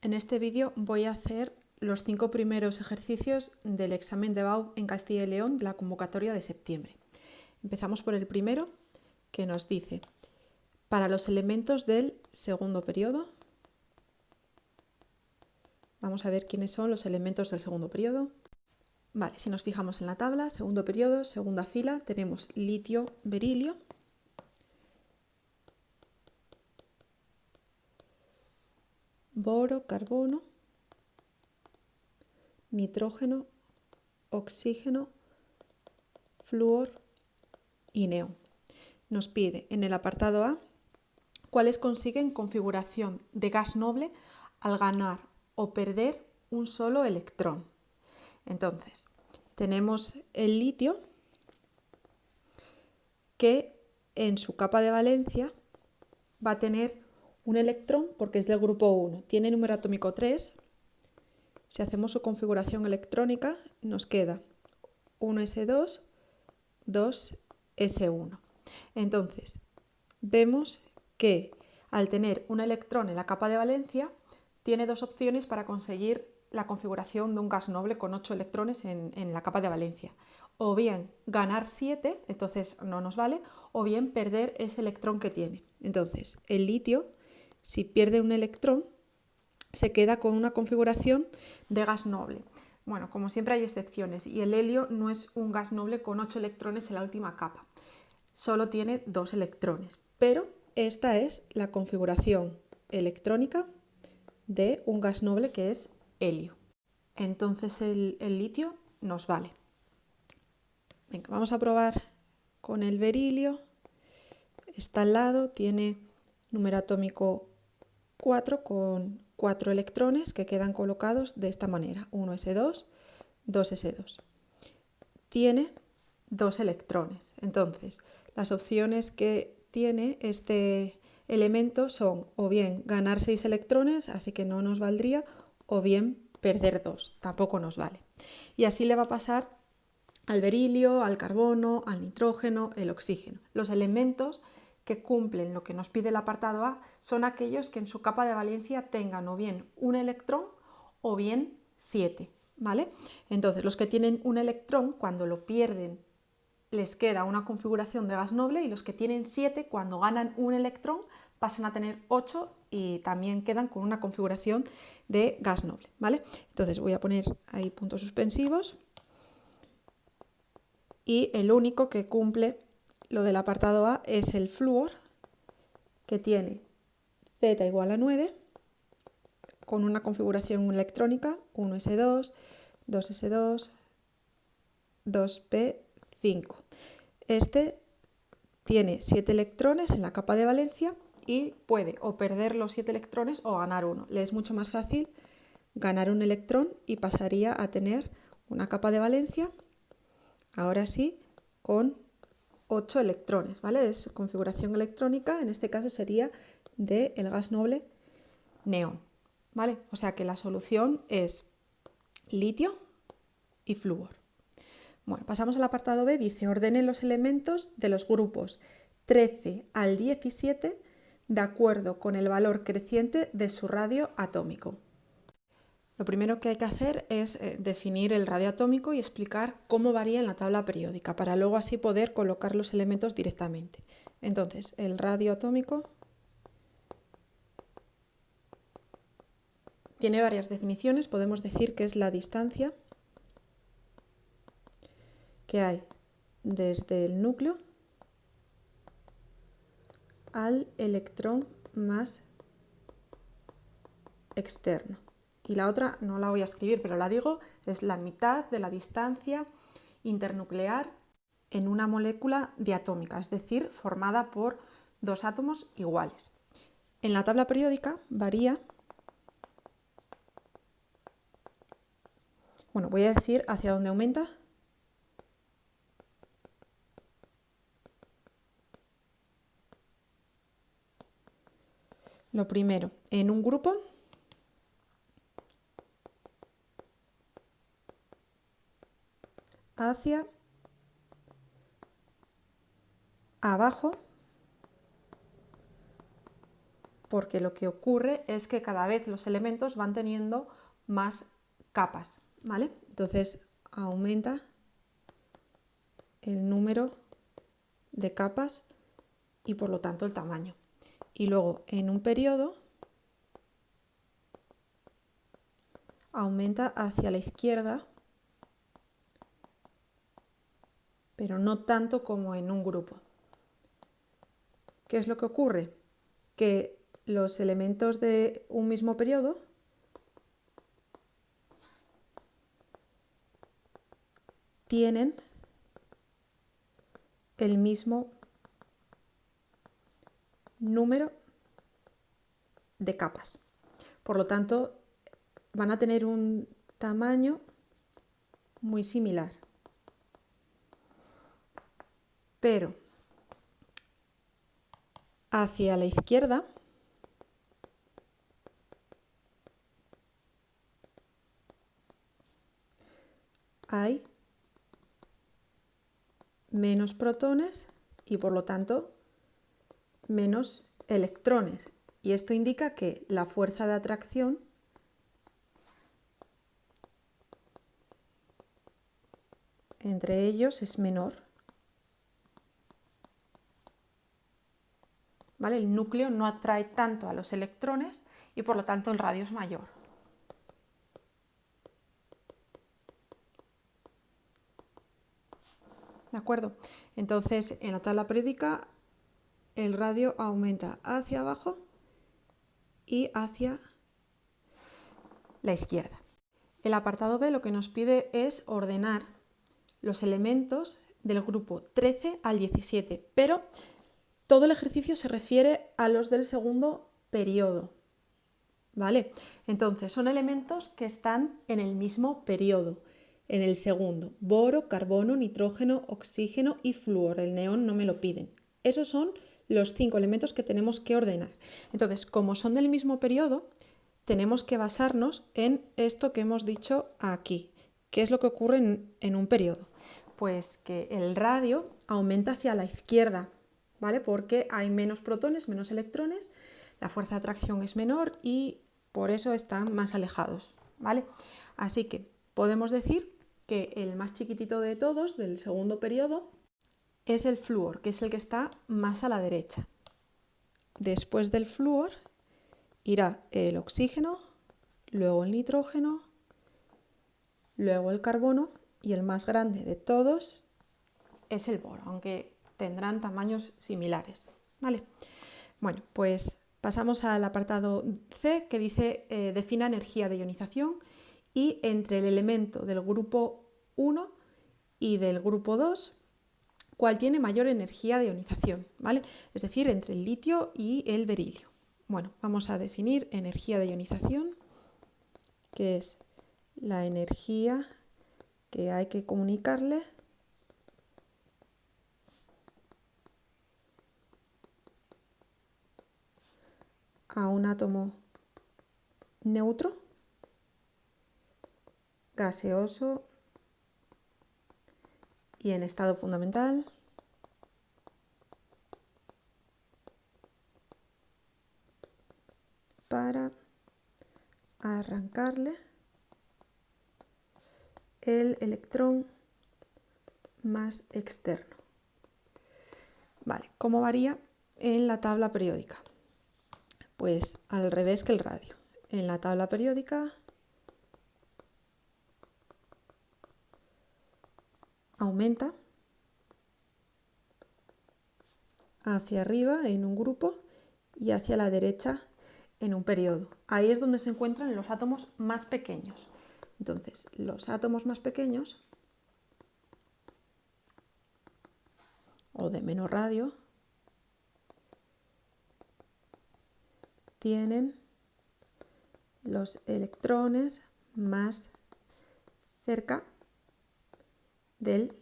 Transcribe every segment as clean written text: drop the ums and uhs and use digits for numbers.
En este vídeo voy a hacer los 5 primeros ejercicios del examen de BAU en Castilla y León de la convocatoria de septiembre. Empezamos por el primero, que nos dice, para los elementos del segundo periodo, vamos a ver quiénes son los elementos del segundo periodo. Vale, si nos fijamos en la tabla, segundo periodo, segunda fila, tenemos litio, berilio, boro, carbono, nitrógeno, oxígeno, flúor y neón. Nos pide en el apartado A cuáles consiguen configuración de gas noble al ganar o perder un solo electrón. Entonces, tenemos el litio que en su capa de valencia va a tener un electrón porque es del grupo 1, tiene número atómico 3. Si hacemos su configuración electrónica, nos queda 1s2, 2s1. Entonces, vemos que al tener un electrón en la capa de valencia, tiene dos opciones para conseguir la configuración de un gas noble con 8 electrones en la capa de valencia. O bien ganar 7, entonces no nos vale, o bien perder ese electrón que tiene. Entonces, el litio, si pierde un electrón, se queda con una configuración de gas noble. Bueno, como siempre hay excepciones, y el helio no es un gas noble con 8 electrones en la última capa. Solo tiene 2 electrones, pero esta es la configuración electrónica de un gas noble que es helio. Entonces el litio nos vale. Venga, vamos a probar con el berilio. Está al lado, tiene número atómico 4 con 4 electrones que quedan colocados de esta manera, 1s2, 2s2. Tiene 2 electrones, entonces las opciones que tiene este elemento son o bien ganar 6 electrones, así que no nos valdría, o bien perder 2, tampoco nos vale. Y así le va a pasar al berilio, al carbono, al nitrógeno, el oxígeno. Los elementos que cumplen lo que nos pide el apartado A son aquellos que en su capa de valencia tengan o bien un electrón o bien 7, ¿vale? Entonces, los que tienen un electrón, cuando lo pierden, les queda una configuración de gas noble, y los que tienen 7, cuando ganan un electrón, pasan a tener 8 y también quedan con una configuración de gas noble, ¿vale? Entonces voy a poner ahí puntos suspensivos. Y el único que cumple lo del apartado A es el flúor, que tiene Z igual a 9, con una configuración electrónica 1s2, 2s2, 2p5. Este tiene 7 electrones en la capa de valencia y puede o perder los 7 electrones o ganar uno. Le es mucho más fácil ganar un electrón y pasaría a tener una capa de valencia, ahora sí, con 8 electrones, ¿vale? Es configuración electrónica, en este caso sería del gas noble neón, ¿vale? O sea que la solución es litio y flúor. Bueno, pasamos al apartado B, dice ordenen los elementos de los grupos 13 al 17 de acuerdo con el valor creciente de su radio atómico. Lo primero que hay que hacer es definir el radio atómico y explicar cómo varía en la tabla periódica, para luego así poder colocar los elementos directamente. Entonces, el radio atómico tiene varias definiciones. Podemos decir que es la distancia que hay desde el núcleo al electrón más externo. Y la otra no la voy a escribir, pero la digo, es la mitad de la distancia internuclear en una molécula diatómica, es decir, formada por dos átomos iguales. En la tabla periódica varía, bueno, voy a decir hacia dónde aumenta. Lo primero, en un grupo hacia abajo porque lo que ocurre es que cada vez los elementos van teniendo más capas, ¿vale? Entonces aumenta el número de capas y por lo tanto el tamaño. Y luego en un periodo aumenta hacia la izquierda, pero no tanto como en un grupo. ¿Qué es lo que ocurre? Que los elementos de un mismo periodo tienen el mismo número de capas. Por lo tanto, van a tener un tamaño muy similar. Pero hacia la izquierda hay menos protones y por lo tanto menos electrones. Y esto indica que la fuerza de atracción entre ellos es menor. ¿Vale? El núcleo no atrae tanto a los electrones y por lo tanto el radio es mayor. ¿De acuerdo? Entonces, en la tabla periódica el radio aumenta hacia abajo y hacia la izquierda. El apartado B lo que nos pide es ordenar los elementos del grupo 13 al 17, pero todo el ejercicio se refiere a los del segundo periodo. ¿Vale? Entonces, son elementos que están en el mismo periodo, en el segundo. Boro, carbono, nitrógeno, oxígeno y flúor. El neón no me lo piden. Esos son los 5 elementos que tenemos que ordenar. Entonces, como son del mismo periodo, tenemos que basarnos en esto que hemos dicho aquí. ¿Qué es lo que ocurre en un periodo? Pues que el radio aumenta hacia la izquierda, ¿vale? Porque hay menos protones, menos electrones, la fuerza de atracción es menor y por eso están más alejados, ¿vale? Así que podemos decir que el más chiquitito de todos, del segundo periodo, es el flúor, que es el que está más a la derecha. Después del flúor irá el oxígeno, luego el nitrógeno, luego el carbono y el más grande de todos es el boro, aunque tendrán tamaños similares, ¿vale? Bueno, pues pasamos al apartado C, que dice defina energía de ionización y entre el elemento del grupo 1 y del grupo 2, ¿cuál tiene mayor energía de ionización? ¿Vale? Es decir, entre el litio y el berilio. Bueno, vamos a definir energía de ionización, que es la energía que hay que comunicarle a un átomo neutro, gaseoso y en estado fundamental para arrancarle el electrón más externo. Vale, ¿cómo varía en la tabla periódica? Pues al revés que el radio. En la tabla periódica aumenta hacia arriba en un grupo y hacia la derecha en un periodo. Ahí es donde se encuentran los átomos más pequeños. Entonces, los átomos más pequeños o de menor radio tienen los electrones más cerca del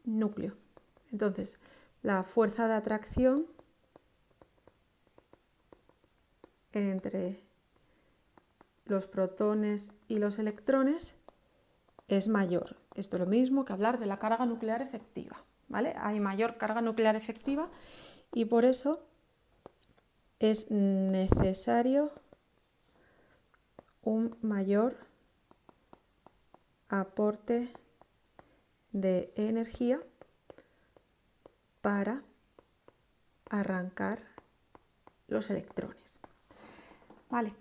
núcleo. Entonces, la fuerza de atracción entre los protones y los electrones es mayor. Esto es lo mismo que hablar de la carga nuclear efectiva, ¿vale? Hay mayor carga nuclear efectiva y por eso es necesario un mayor aporte de energía para arrancar los electrones. Vale.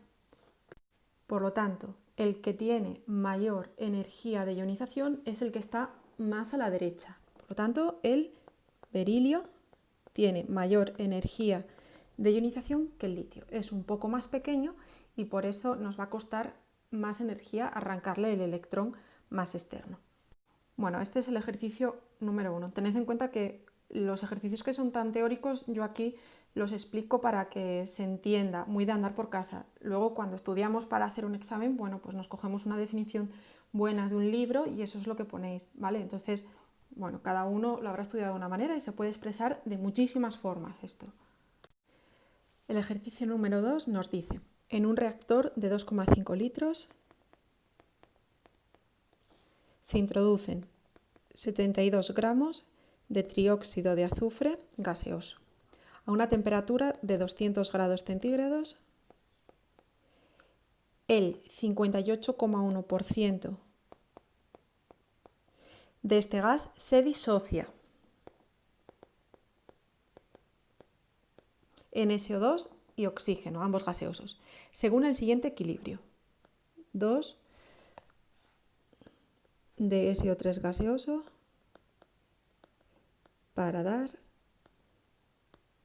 Por lo tanto, el que tiene mayor energía de ionización es el que está más a la derecha. Por lo tanto, el berilio tiene mayor energía de ionización que el litio. Es un poco más pequeño y por eso nos va a costar más energía arrancarle el electrón más externo. Bueno, este es el ejercicio número 1. Tened en cuenta que los ejercicios que son tan teóricos, yo aquí los explico para que se entienda, muy de andar por casa. Luego, cuando estudiamos para hacer un examen, bueno, pues nos cogemos una definición buena de un libro y eso es lo que ponéis, ¿vale? Entonces, bueno, cada uno lo habrá estudiado de una manera y se puede expresar de muchísimas formas esto. El ejercicio número 2 nos dice, en un reactor de 2,5 litros se introducen 72 gramos de trióxido de azufre gaseoso a una temperatura de 200 grados centígrados. El 58,1% de este gas se disocia en SO2 y oxígeno, ambos gaseosos, según el siguiente equilibrio. 2 de SO3 gaseoso para dar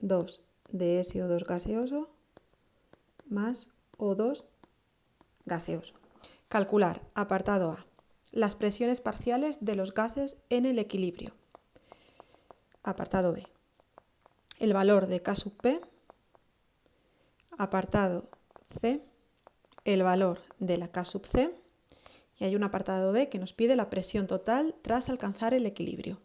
2 de SO2 gaseoso más O2 gaseoso. Calcular, apartado A, las presiones parciales de los gases en el equilibrio. Apartado B, el valor de K sub P. Apartado C, el valor de la K sub C. Y hay un apartado D que nos pide la presión total tras alcanzar el equilibrio.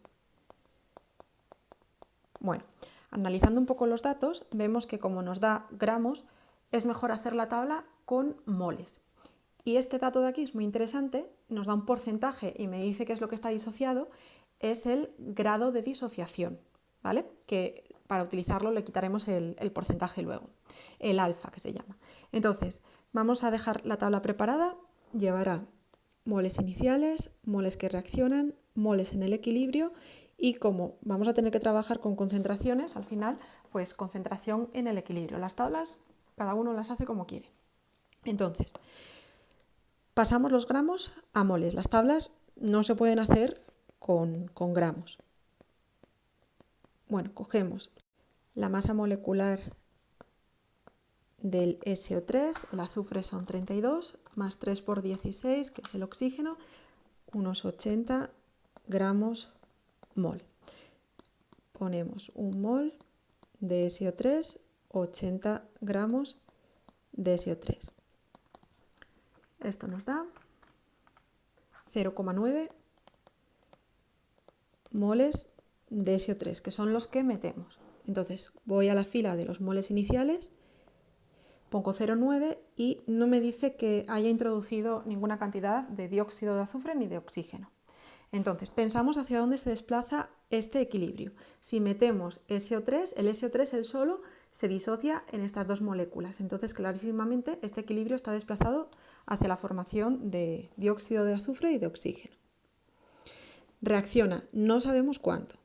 Bueno, analizando un poco los datos, vemos que como nos da gramos, es mejor hacer la tabla con moles. Y este dato de aquí es muy interesante, nos da un porcentaje y me dice qué es lo que está disociado, es el grado de disociación, ¿vale? Que para utilizarlo le quitaremos el porcentaje luego, el alfa que se llama. Entonces, vamos a dejar la tabla preparada, llevará moles iniciales, moles que reaccionan, moles en el equilibrio y como vamos a tener que trabajar con concentraciones, al final, pues concentración en el equilibrio. Las tablas, cada uno las hace como quiere. Entonces, pasamos los gramos a moles. Las tablas no se pueden hacer con gramos. Bueno, cogemos la masa molecular del SO3, el azufre son 32, más 3 por 16, que es el oxígeno, unos 80 gramos mol. Ponemos un mol de SO3, 80 gramos de SO3. Esto nos da 0,9 moles de SO3, que son los que metemos. Entonces voy a la fila de los moles iniciales, pongo 0,9 y no me dice que haya introducido ninguna cantidad de dióxido de azufre ni de oxígeno. Entonces pensamos hacia dónde se desplaza este equilibrio. Si metemos SO3, el SO3 el solo se disocia en estas dos moléculas. Entonces clarísimamente este equilibrio está desplazado hacia la formación de dióxido de azufre y de oxígeno. Reacciona, no sabemos cuánto.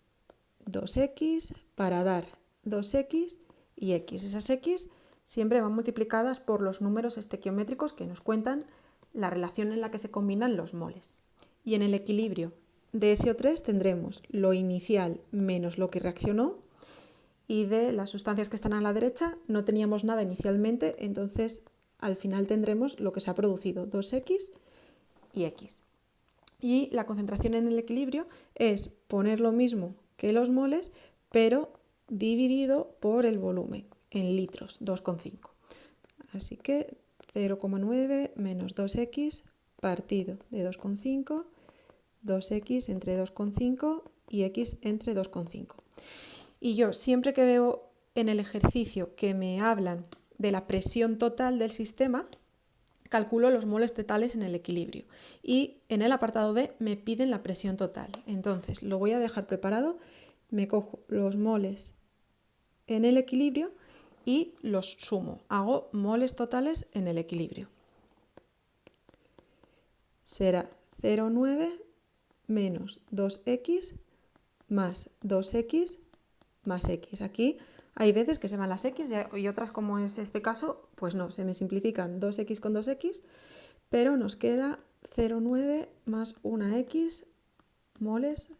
2x para dar 2x y x. Esas x siempre van multiplicadas por los números estequiométricos que nos cuentan la relación en la que se combinan los moles. Y en el equilibrio de SO3 tendremos lo inicial menos lo que reaccionó y de las sustancias que están a la derecha no teníamos nada inicialmente, entonces al final tendremos lo que se ha producido, 2x y x. Y la concentración en el equilibrio es poner lo mismo que los moles, pero dividido por el volumen en litros, 2,5. Así que 0,9 menos 2x partido de 2,5, 2x entre 2,5 y x entre 2,5. Y yo siempre que veo en el ejercicio que me hablan de la presión total del sistema, calculo los moles totales en el equilibrio. Y en el apartado B me piden la presión total. Entonces lo voy a dejar preparado, me cojo los moles en el equilibrio y los sumo. Hago moles totales en el equilibrio. Será 0,9 menos 2x más 2x más x. Aquí hay veces que se van las x y otras, como es este caso, pues no, se me simplifican 2x con 2x, pero nos queda 0,9 más 1x moles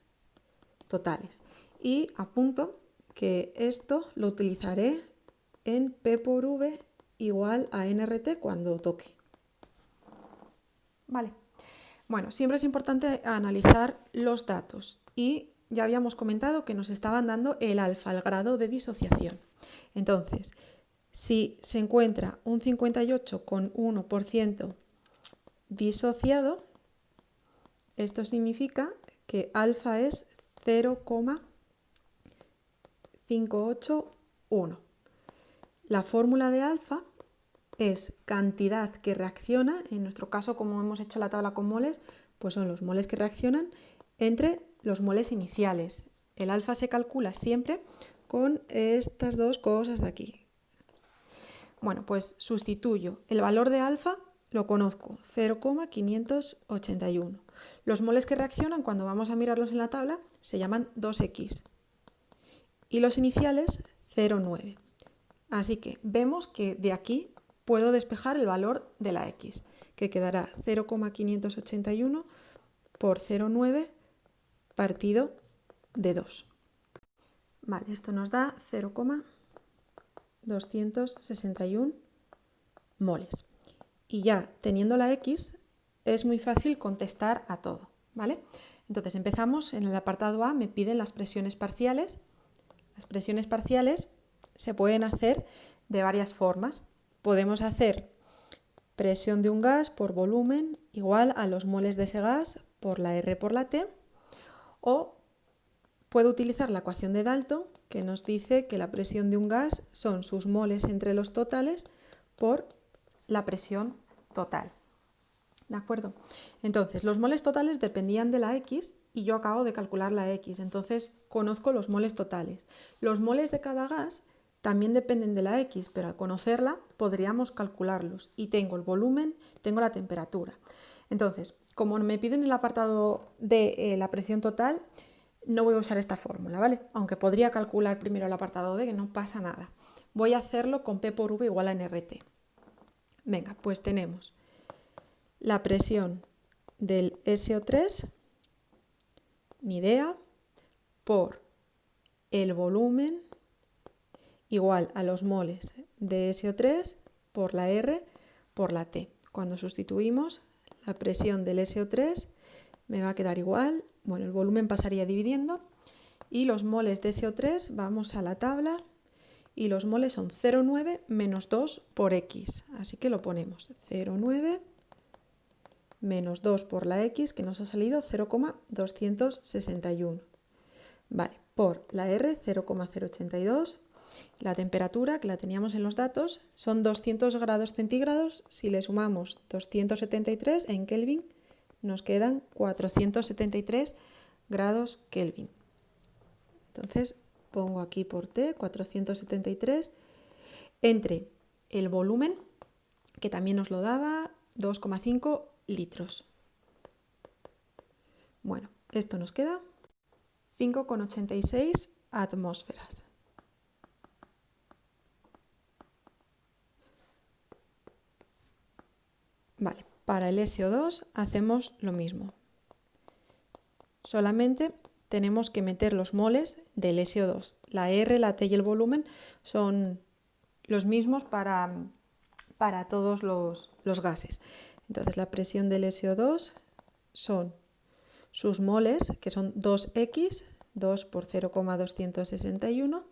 totales. Y apunto que esto lo utilizaré en P por V igual a nRT cuando toque. Vale. Bueno, siempre es importante analizar los datos y ya habíamos comentado que nos estaban dando el alfa, el grado de disociación. Entonces, si se encuentra un 58,1% disociado, esto significa que alfa es 0,581. La fórmula de alfa es cantidad que reacciona, en nuestro caso, como hemos hecho la tabla con moles, pues son los moles que reaccionan entre los moles iniciales. El alfa se calcula siempre con estas dos cosas de aquí. Bueno, pues sustituyo el valor de alfa, lo conozco, 0,581. Los moles que reaccionan, cuando vamos a mirarlos en la tabla, se llaman 2x. Y los iniciales, 0,9. Así que vemos que de aquí puedo despejar el valor de la x, que quedará 0,581 por 0,9 partido de 2. Vale, esto nos da 0,261 moles. Y ya teniendo la x, es muy fácil contestar a todo, ¿vale? Entonces empezamos en el apartado A, me piden las presiones parciales. Las presiones parciales se pueden hacer de varias formas. Podemos hacer presión de un gas por volumen igual a los moles de ese gas por la R por la T, o puedo utilizar la ecuación de Dalton, que nos dice que la presión de un gas son sus moles entre los totales por la presión total. ¿De acuerdo? Entonces, los moles totales dependían de la X y yo acabo de calcular la X, entonces conozco los moles totales. Los moles de cada gas también dependen de la X, pero al conocerla podríamos calcularlos. Y tengo el volumen, tengo la temperatura. Entonces, como me piden el apartado de la presión total, no voy a usar esta fórmula, ¿vale? Aunque podría calcular primero el apartado D, que no pasa nada. Voy a hacerlo con P por V igual a nRT. Venga, pues tenemos la presión del SO3, ni idea, por el volumen igual a los moles de SO3 por la R por la T. Cuando sustituimos la presión del SO3 me va a quedar igual, bueno, el volumen pasaría dividiendo y los moles de SO3 vamos a la tabla y los moles son 0,9 menos 2 por X, así que lo ponemos 0,9 menos 2 por la X, que nos ha salido 0,261. Vale, por la R 0,082. La temperatura, que la teníamos en los datos, son 200 grados centígrados. Si le sumamos 273 en Kelvin, nos quedan 473 grados Kelvin. Entonces, pongo aquí por T 473 entre el volumen, que también nos lo daba, 2,5 litros. Bueno, esto nos queda 5,86 atmósferas. Vale, para el SO2 hacemos lo mismo. Solamente tenemos que meter los moles del SO2. La R, la T y el volumen son los mismos para todos los gases. Entonces la presión del SO2 son sus moles, que son 2x, 2 por 0,261,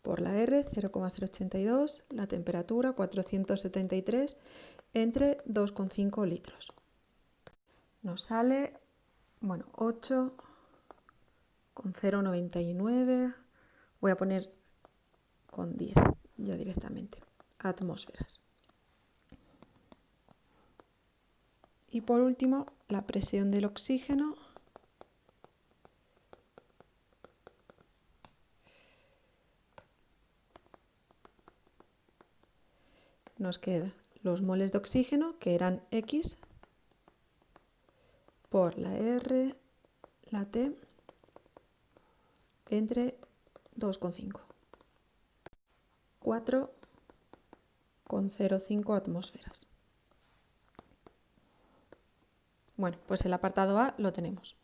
por la R, 0,082, la temperatura, 473, entre 2,5 litros. Nos sale, bueno, 8,099, voy a poner con 10 ya directamente, atmósferas. Y por último, la presión del oxígeno, nos queda los moles de oxígeno, que eran X, por la R, la T, entre 2,5. 4,05 atmósferas. Bueno, pues el apartado A lo tenemos.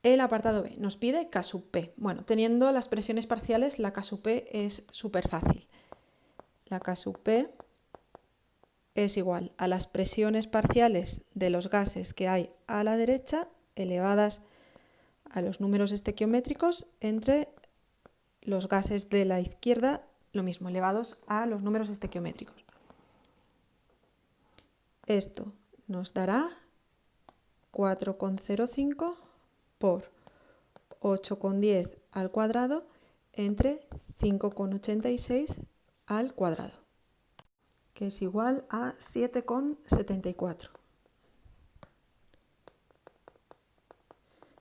El apartado B nos pide K sub P. Bueno, teniendo las presiones parciales, la K sub P es súper fácil. La K sub P es igual a las presiones parciales de los gases que hay a la derecha elevadas a los números estequiométricos entre los gases de la izquierda, lo mismo, elevados a los números estequiométricos. Esto nos dará 4,05 por 8,10 al cuadrado entre 5,86 al cuadrado, que es igual a 7,74.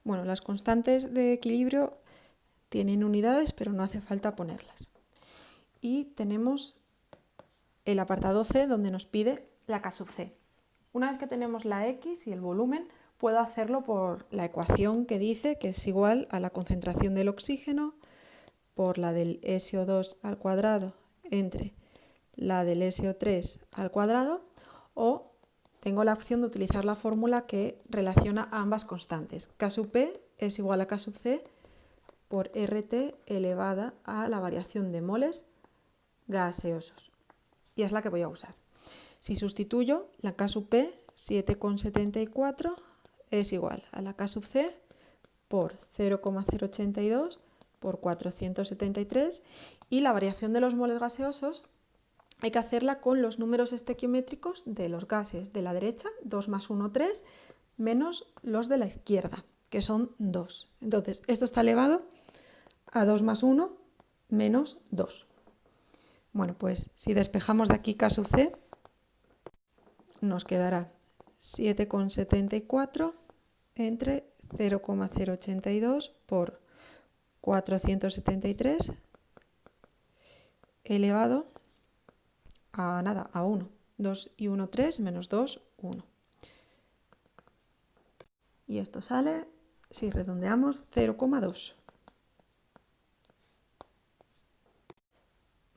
Bueno, las constantes de equilibrio tienen unidades, pero no hace falta ponerlas. Y tenemos el apartado C, donde nos pide la K sub C. Una vez que tenemos la X y el volumen, puedo hacerlo por la ecuación que dice que es igual a la concentración del oxígeno por la del SO2 al cuadrado entre la del SO3 al cuadrado, o tengo la opción de utilizar la fórmula que relaciona ambas constantes. K sub P es igual a K sub C por RT elevada a la variación de moles gaseosos. Y es la que voy a usar. Si sustituyo, la K sub P, 7,74, es igual a la K sub C por 0,082 por 473, y la variación de los moles gaseosos hay que hacerla con los números estequiométricos de los gases de la derecha, 2 más 1, 3, menos los de la izquierda, que son 2. Entonces, esto está elevado a 2 más 1 menos 2. Bueno, pues si despejamos de aquí K sub C, nos quedará 7,74 entre 0,082 por 473 elevado a nada, a 1. 2 y 1, 3, menos 2, 1. Y esto sale, si redondeamos, 0,2.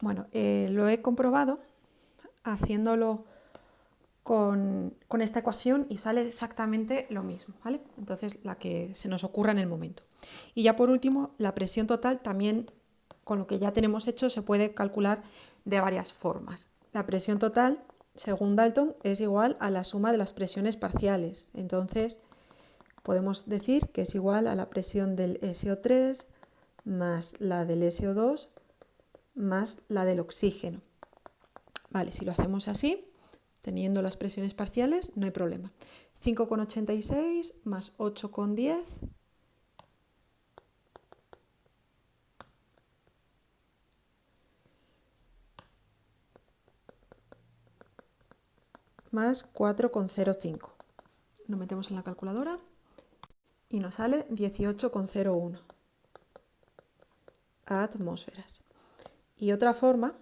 Bueno, lo he comprobado haciéndolo con esta ecuación y sale exactamente lo mismo, ¿vale? Entonces, la que se nos ocurra en el momento. Y ya por último, la presión total también, con lo que ya tenemos hecho, se puede calcular de varias formas. La presión total, según Dalton, es igual a la suma de las presiones parciales. Entonces, podemos decir que es igual a la presión del SO3 más la del SO2 más la del oxígeno. Vale, si lo hacemos así, teniendo las presiones parciales, no hay problema. 5,86 más 8,10 más 4,05. Lo metemos en la calculadora y nos sale 18,01 atmósferas. Y otra forma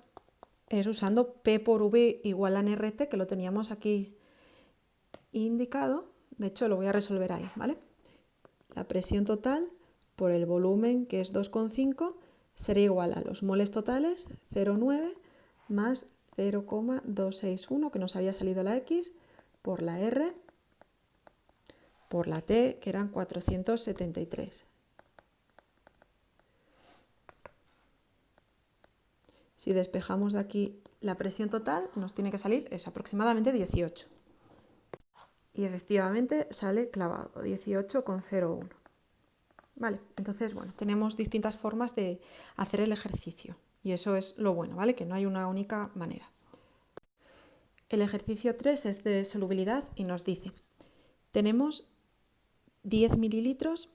es usando P por V igual a NRT, que lo teníamos aquí indicado. De hecho, lo voy a resolver ahí, ¿vale? La presión total por el volumen, que es 2,5, sería igual a los moles totales, 0,9, más 0,261, que nos había salido la X, por la R, por la T, que eran 473. Si despejamos de aquí la presión total, nos tiene que salir eso, aproximadamente 18. Y efectivamente sale clavado, 18,01. Vale, entonces, bueno, tenemos distintas formas de hacer el ejercicio. Y eso es lo bueno, ¿vale? Que no hay una única manera. El ejercicio 3 es de solubilidad y nos dice, tenemos 10 mililitros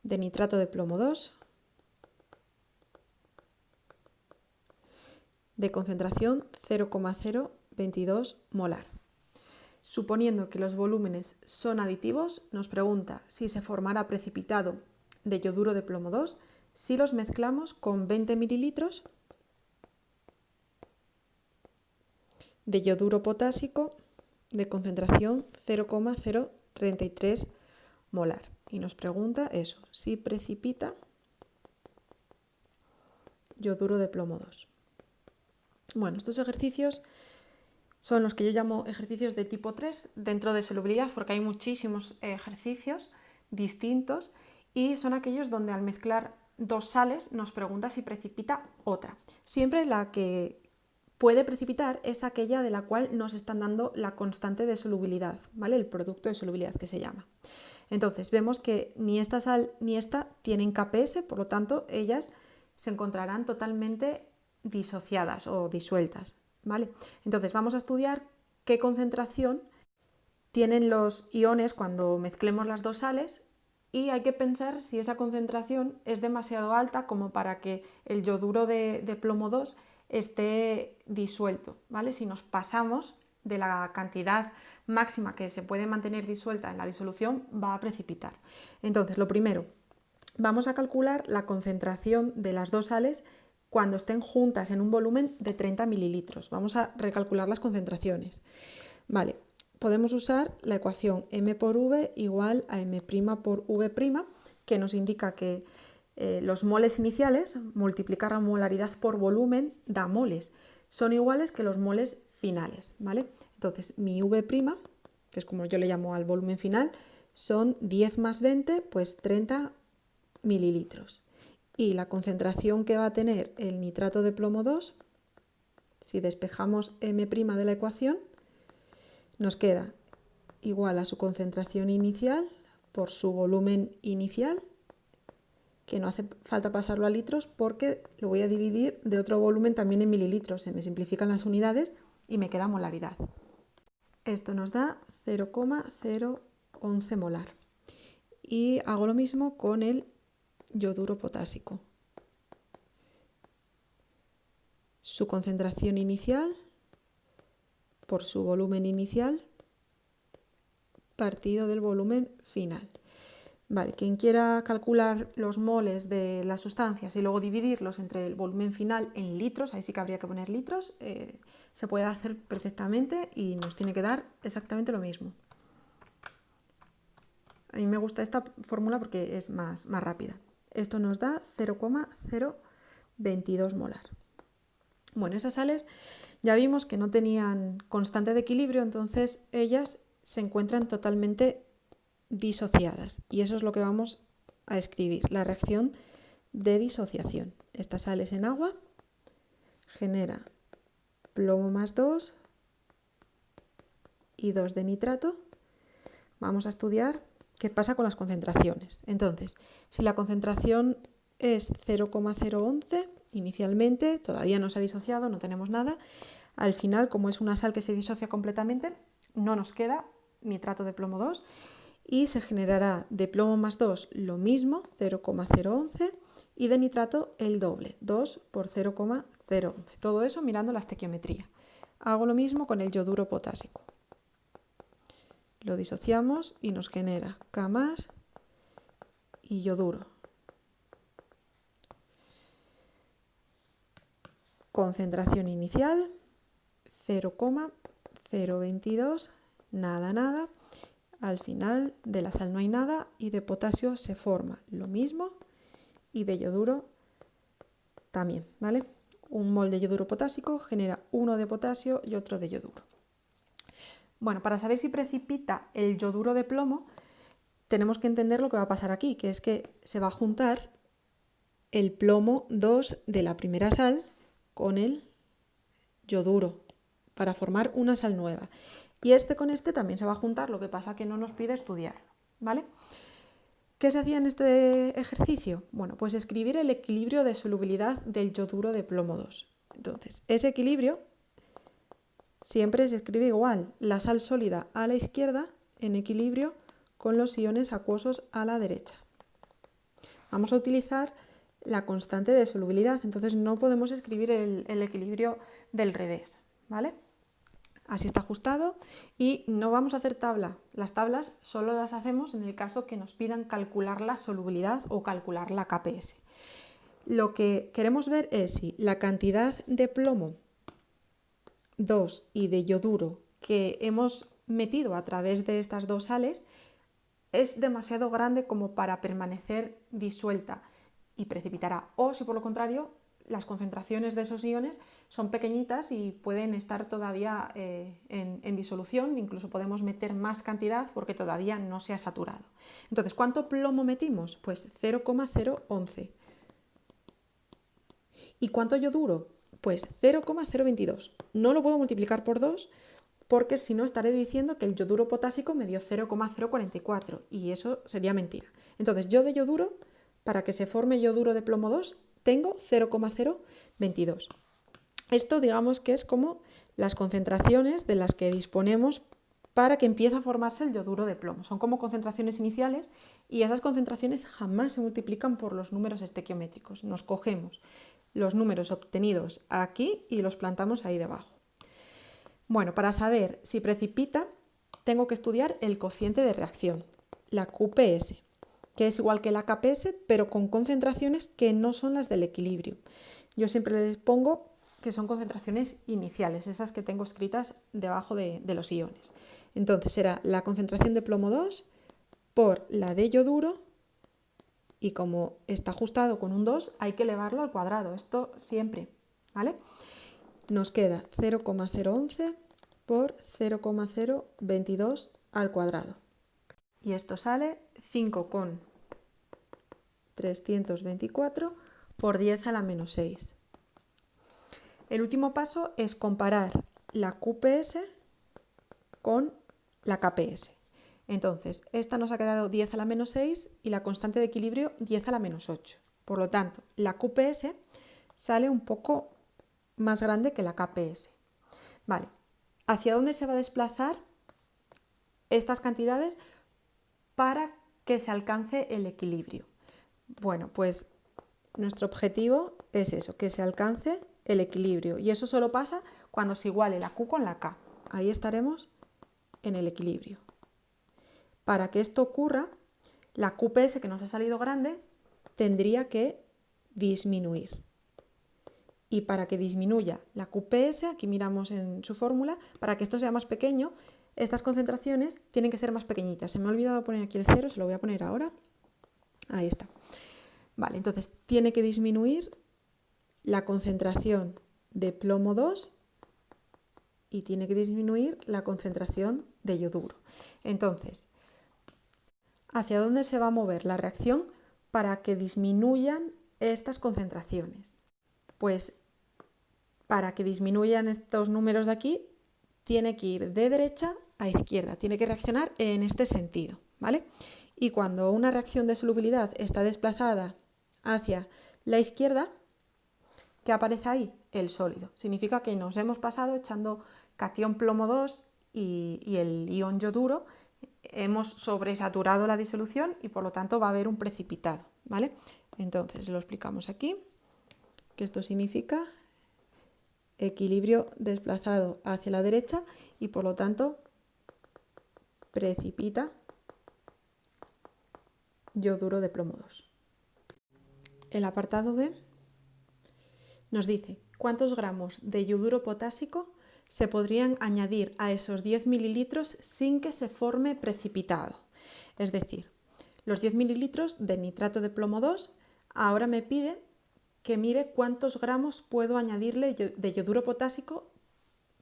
de nitrato de plomo 2 de concentración 0,022 molar. Suponiendo que los volúmenes son aditivos, nos pregunta si se formará precipitado de yoduro de plomo 2 si los mezclamos con 20 mililitros de yoduro potásico de concentración 0,033 molar. Y nos pregunta eso, si precipita yoduro de plomo 2. Bueno, estos ejercicios son los que yo llamo ejercicios de tipo 3 dentro de solubilidad, porque hay muchísimos ejercicios distintos y son aquellos donde al mezclar dos sales nos pregunta si precipita otra. Siempre la que puede precipitar es aquella de la cual nos están dando la constante de solubilidad, ¿vale? El producto de solubilidad que se llama. Entonces vemos que ni esta sal ni esta tienen KPS, por lo tanto ellas se encontrarán totalmente disociadas o disueltas, ¿vale? Entonces vamos a estudiar qué concentración tienen los iones cuando mezclemos las dos sales y hay que pensar si esa concentración es demasiado alta como para que el yoduro de plomo 2 esté disuelto, ¿vale? Si nos pasamos de la cantidad máxima que se puede mantener disuelta en la disolución, va a precipitar. Entonces, lo primero, vamos a calcular la concentración de las dos sales cuando estén juntas en un volumen de 30 mililitros. Vamos a recalcular las concentraciones. Vale, podemos usar la ecuación m por v igual a m' por v', que nos indica que los moles iniciales, multiplicar la molaridad por volumen, da moles. Son iguales que los moles finales, ¿vale? Entonces, mi v', que es como yo le llamo al volumen final, son 10 más 20, pues 30 mililitros. Y la concentración que va a tener el nitrato de plomo 2, si despejamos m' de la ecuación, nos queda igual a su concentración inicial por su volumen inicial, que no hace falta pasarlo a litros porque lo voy a dividir de otro volumen también en mililitros. Se me simplifican las unidades y me queda molaridad. Esto nos da 0,011 molar. Y hago lo mismo con el yoduro potásico. Su concentración inicial por su volumen inicial partido del volumen final. Vale, quien quiera calcular los moles de las sustancias y luego dividirlos entre el volumen final en litros, ahí sí que habría que poner litros, se puede hacer perfectamente y nos tiene que dar exactamente lo mismo. A mí me gusta esta fórmula porque es más rápida. Esto nos da 0,022 molar. Bueno, esas sales ya vimos que no tenían constante de equilibrio, entonces ellas se encuentran totalmente disociadas y eso es lo que vamos a escribir, la reacción de disociación. Estas sales en agua genera plomo más 2 y 2 de nitrato. Vamos a estudiar qué pasa con las concentraciones. Entonces, si la concentración es 0,011 inicialmente, todavía no se ha disociado, no tenemos nada, al final, como es una sal que se disocia completamente, no nos queda nitrato de plomo 2 y se generará de plomo más 2 lo mismo, 0,011, y de nitrato el doble, 2 por 0,011. Todo eso mirando la estequiometría. Hago lo mismo con el yoduro potásico. Lo disociamos y nos genera K más y yoduro. Concentración inicial 0,022, nada. Al final de la sal no hay nada y de potasio se forma lo mismo y de yoduro también, ¿vale? Un mol de yoduro potásico genera uno de potasio y otro de yoduro. Bueno, para saber si precipita el yoduro de plomo, tenemos que entender lo que va a pasar aquí, que es que se va a juntar el plomo 2 de la primera sal con el yoduro para formar una sal nueva. Y este con este también se va a juntar, lo que pasa que no nos pide estudiarlo, ¿vale? ¿Qué se hacía en este ejercicio? Bueno, pues escribir el equilibrio de solubilidad del yoduro de plomo 2. Entonces, ese equilibrio siempre se escribe igual, la sal sólida a la izquierda en equilibrio con los iones acuosos a la derecha. Vamos a utilizar la constante de solubilidad, entonces no podemos escribir el equilibrio del revés, ¿vale? Así está ajustado y no vamos a hacer tabla. Las tablas solo las hacemos en el caso que nos pidan calcular la solubilidad o calcular la KPS. Lo que queremos ver es si la cantidad de plomo 2 y de yoduro que hemos metido a través de estas dos sales es demasiado grande como para permanecer disuelta y precipitará, o si por lo contrario las concentraciones de esos iones son pequeñitas y pueden estar todavía en disolución, incluso podemos meter más cantidad porque todavía no se ha saturado. Entonces, ¿cuánto plomo metimos? Pues 0,011. ¿Y cuánto yoduro? Pues 0,022. No lo puedo multiplicar por 2 porque si no estaré diciendo que el yoduro potásico me dio 0,044 y eso sería mentira. Entonces, yo de yoduro, para que se forme yoduro de plomo 2, tengo 0,022. Esto digamos que es como las concentraciones de las que disponemos para que empiece a formarse el yoduro de plomo. Son como concentraciones iniciales y esas concentraciones jamás se multiplican por los números estequiométricos. Nos cogemos los números obtenidos aquí y los plantamos ahí debajo. Bueno, para saber si precipita, tengo que estudiar el cociente de reacción, la QPS, que es igual que la KPS, pero con concentraciones que no son las del equilibrio. Yo siempre les pongo que son concentraciones iniciales, esas que tengo escritas debajo de los iones. Entonces será la concentración de plomo 2 por la de yoduro, y como está ajustado con un 2, hay que elevarlo al cuadrado, esto siempre, ¿vale? Nos queda 0,011 por 0,022 al cuadrado. Y esto sale 5,324 por 10 a la menos 6. El último paso es comparar la QPS con la KPS. Entonces, esta nos ha quedado 10 a la menos 6 y la constante de equilibrio 10 a la menos 8. Por lo tanto, la QPS sale un poco más grande que la KPS. Vale, ¿hacia dónde se va a desplazar estas cantidades para que se alcance el equilibrio? Bueno, pues nuestro objetivo es eso, que se alcance el equilibrio. Y eso solo pasa cuando se iguale la Q con la K. Ahí estaremos en el equilibrio. Para que esto ocurra, la QPS que nos ha salido grande tendría que disminuir. Y para que disminuya la QPS, aquí miramos en su fórmula, para que esto sea más pequeño, estas concentraciones tienen que ser más pequeñitas. Se me ha olvidado poner aquí el 0, se lo voy a poner ahora. Ahí está. Vale, entonces tiene que disminuir la concentración de plomo 2 y tiene que disminuir la concentración de yoduro. Entonces, ¿hacia dónde se va a mover la reacción para que disminuyan estas concentraciones? Pues para que disminuyan estos números de aquí, tiene que ir de derecha a izquierda, tiene que reaccionar en este sentido, ¿vale? Y cuando una reacción de solubilidad está desplazada hacia la izquierda, ¿qué aparece ahí? El sólido. Significa que nos hemos pasado echando cation plomo 2 y el ion yoduro, hemos sobresaturado la disolución y por lo tanto va a haber un precipitado, ¿vale? Entonces lo explicamos aquí, que esto significa equilibrio desplazado hacia la derecha y por lo tanto precipita yoduro de plomo 2. El apartado B nos dice cuántos gramos de yoduro potásico se podrían añadir a esos 10 mililitros sin que se forme precipitado. Es decir, los 10 mililitros de nitrato de plomo 2 ahora me pide que mire cuántos gramos puedo añadirle de yoduro potásico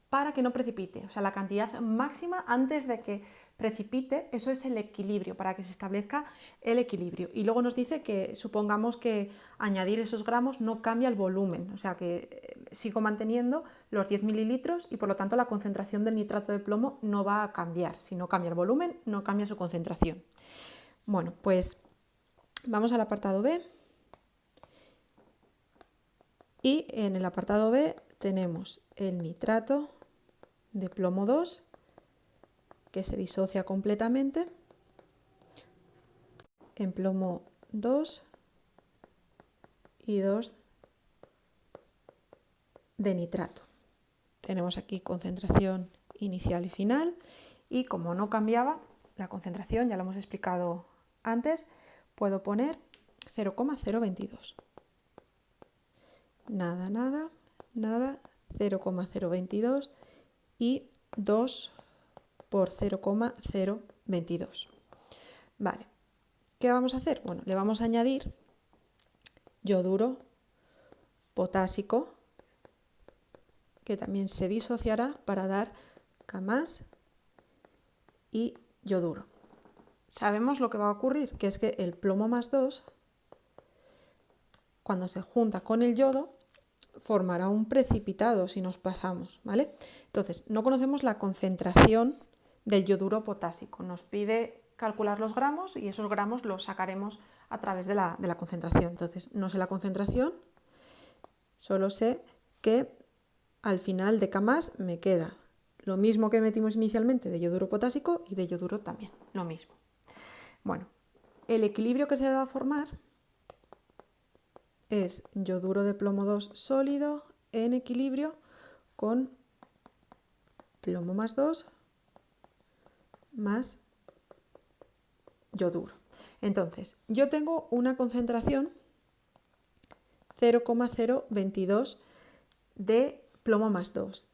para que no precipite. O sea, la cantidad máxima antes de que precipite, eso es el equilibrio, para que se establezca el equilibrio. Y luego nos dice que supongamos que añadir esos gramos no cambia el volumen, o sea que sigo manteniendo los 10 mililitros y por lo tanto la concentración del nitrato de plomo no va a cambiar. Si no cambia el volumen, no cambia su concentración. Bueno, pues vamos al apartado B. Y en el apartado B tenemos el nitrato de plomo 2, que se disocia completamente en plomo 2 y 2 de nitrato. Tenemos aquí concentración inicial y final y como no cambiaba la concentración, ya lo hemos explicado antes, puedo poner 0,022. nada, nada, nada, 0,022 y 2 por 0,022. Vale, ¿qué vamos a hacer? Bueno, le vamos a añadir yoduro potásico, que también se disociará para dar K+ y yoduro. Sabemos lo que va a ocurrir, que es que el plomo +2, cuando se junta con el yodo, formará un precipitado si nos pasamos, ¿vale? Entonces, no conocemos la concentración del yoduro potásico. Nos pide calcular los gramos y esos gramos los sacaremos a través de la concentración. Entonces, no sé la concentración, solo sé que al final de K+ me queda lo mismo que metimos inicialmente de yoduro potásico y de yoduro también, lo mismo. Bueno, el equilibrio que se va a formar es yoduro de plomo 2 sólido en equilibrio con plomo +2 más yoduro. Entonces, yo tengo una concentración 0,022 de plomo +2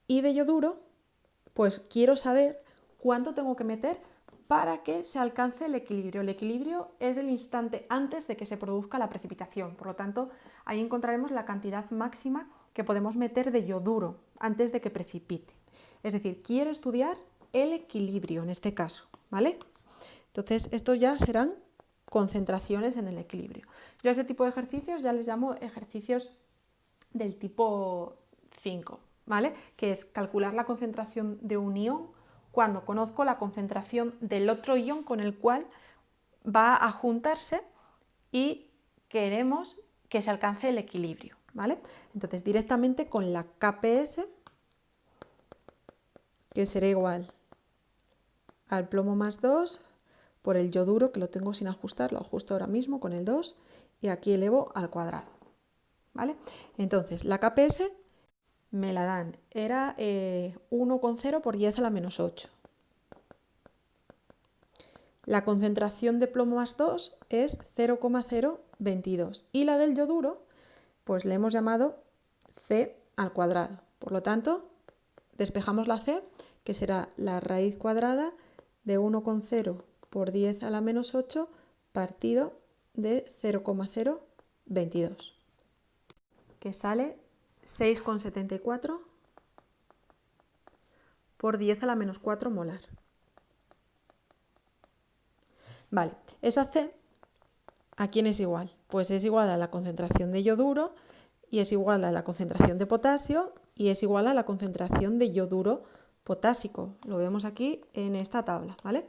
y de yoduro, pues quiero saber cuánto tengo que meter para que se alcance el equilibrio. El equilibrio es el instante antes de que se produzca la precipitación, por lo tanto, ahí encontraremos la cantidad máxima que podemos meter de yoduro antes de que precipite. Es decir, quiero estudiar el equilibrio en este caso, ¿vale? Entonces, esto ya serán concentraciones en el equilibrio. Yo a este tipo de ejercicios ya les llamo ejercicios del tipo 5, ¿vale? Que es calcular la concentración de un ion cuando conozco la concentración del otro ion con el cual va a juntarse y queremos que se alcance el equilibrio, ¿vale? Entonces, directamente con la Kps, que será igual al plomo +2 por el yoduro, que lo tengo sin ajustar, lo ajusto ahora mismo con el 2, y aquí elevo al cuadrado, ¿vale? Entonces, la Kps me la dan, era 1,0 por 10 a la menos 8. La concentración de plomo +2 es 0,022 y la del yoduro, pues le hemos llamado C al cuadrado. Por lo tanto, despejamos la C, que será la raíz cuadrada de 1,0 por 10 a la menos 8 partido de 0,022, que sale 6,74 por 10 a la menos 4 molar. Vale, esa C, ¿a quién es igual? Pues es igual a la concentración de yoduro y es igual a la concentración de potasio y es igual a la concentración de yoduro potásico. Lo vemos aquí en esta tabla, ¿vale?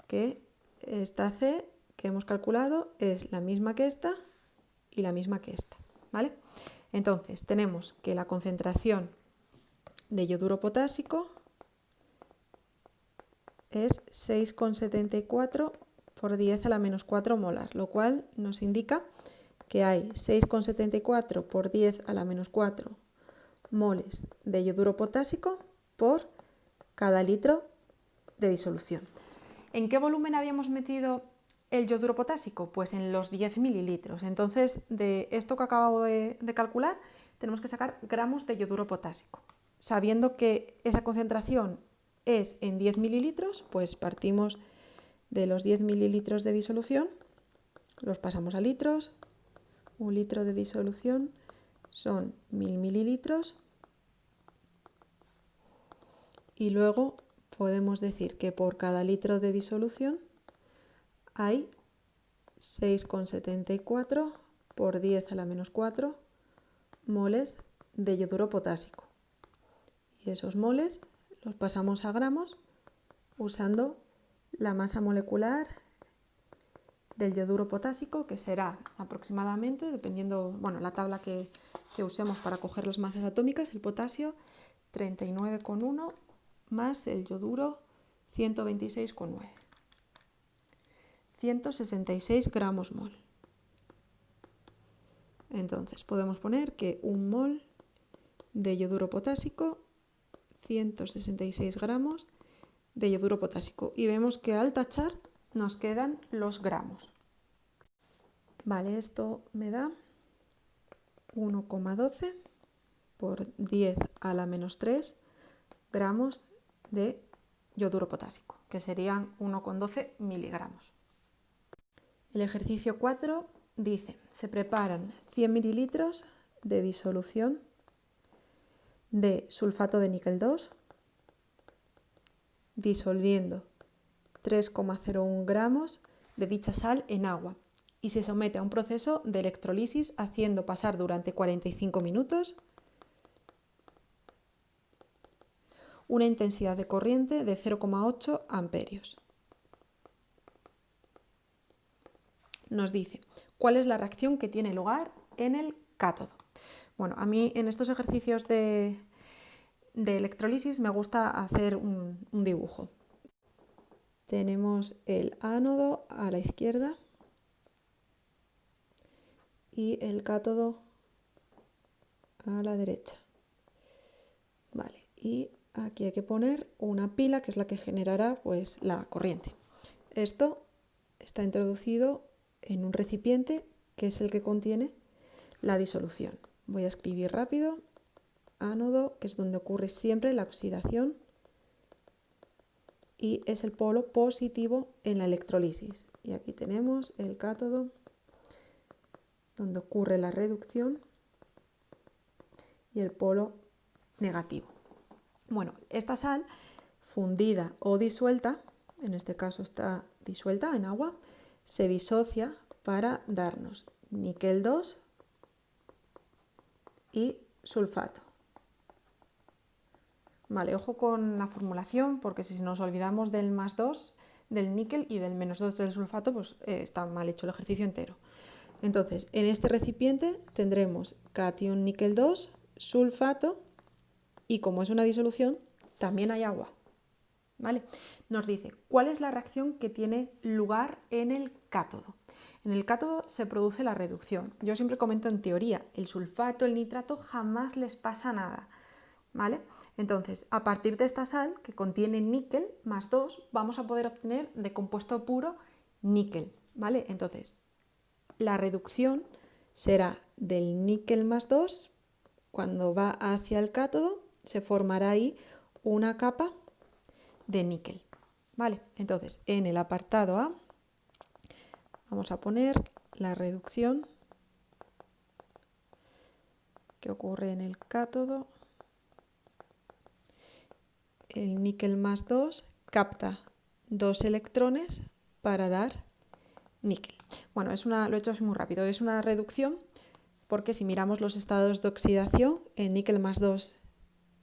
Que esta C que hemos calculado es la misma que esta y la misma que esta, ¿vale? Entonces, tenemos que la concentración de yoduro potásico es 6,74 por 10 a la menos 4 molar, lo cual nos indica que hay 6,74 por 10 a la menos 4 moles de yoduro potásico por cada litro de disolución. ¿En qué volumen habíamos metido el yoduro potásico? Pues en los 10 mililitros. Entonces, de esto que acabo de calcular, tenemos que sacar gramos de yoduro potásico. Sabiendo que esa concentración es en 10 mililitros, pues partimos de los 10 mililitros de disolución, los pasamos a litros. 1 litro de disolución son 1000 mililitros. Y luego podemos decir que por cada litro de disolución hay 6,74 por 10 a la menos 4 moles de yoduro potásico. Y esos moles los pasamos a gramos usando la masa molecular del yoduro potásico, que será aproximadamente, dependiendo, bueno, la tabla que usemos para coger las masas atómicas, el potasio 39,1 más el yoduro 126,9. 166 gramos mol. Entonces podemos poner que un mol de yoduro potásico, 166 gramos de yoduro potásico. Y vemos que al tachar nos quedan los gramos. Vale, esto me da 1,12 por 10 a la menos 3 gramos de yoduro potásico, que serían 1,12 miligramos. El ejercicio 4 dice, se preparan 100 mililitros de disolución de sulfato de níquel 2, disolviendo 3,01 gramos de dicha sal en agua y se somete a un proceso de electrolisis haciendo pasar durante 45 minutos una intensidad de corriente de 0,8 amperios. Nos dice, ¿cuál es la reacción que tiene lugar en el cátodo? Bueno, a mí en estos ejercicios de electrolisis me gusta hacer un dibujo. Tenemos el ánodo a la izquierda y el cátodo a la derecha. Vale, y aquí hay que poner una pila que es la que generará pues, la corriente. Esto está introducido en un recipiente que es el que contiene la disolución. Voy a escribir rápido. Ánodo, que es donde ocurre siempre la oxidación y es el polo positivo en la electrolisis. Y aquí tenemos el cátodo, donde ocurre la reducción y el polo negativo. Bueno, esta sal fundida o disuelta, en este caso está disuelta en agua, se disocia para darnos níquel 2 y sulfato. Vale, ojo con la formulación, porque si nos olvidamos del más 2 del níquel y del menos 2 del sulfato, pues está mal hecho el ejercicio entero. Entonces, en este recipiente tendremos catión níquel 2, sulfato, y como es una disolución, también hay agua. ¿Vale? Nos dice, ¿cuál es la reacción que tiene lugar en el cátodo? En el cátodo se produce la reducción. Yo siempre comento en teoría, el sulfato, el nitrato, jamás les pasa nada. ¿Vale? Entonces, a partir de esta sal, que contiene níquel más 2, vamos a poder obtener de compuesto puro níquel. ¿Vale? Entonces, la reducción será del níquel más 2, cuando va hacia el cátodo, se formará ahí una capa de níquel. ¿Vale? Entonces, en el apartado A vamos a poner la reducción que ocurre en el cátodo. El níquel más 2 capta 2 electrones para dar níquel. Bueno, lo he hecho así muy rápido. Es una reducción porque si miramos los estados de oxidación, el níquel más 2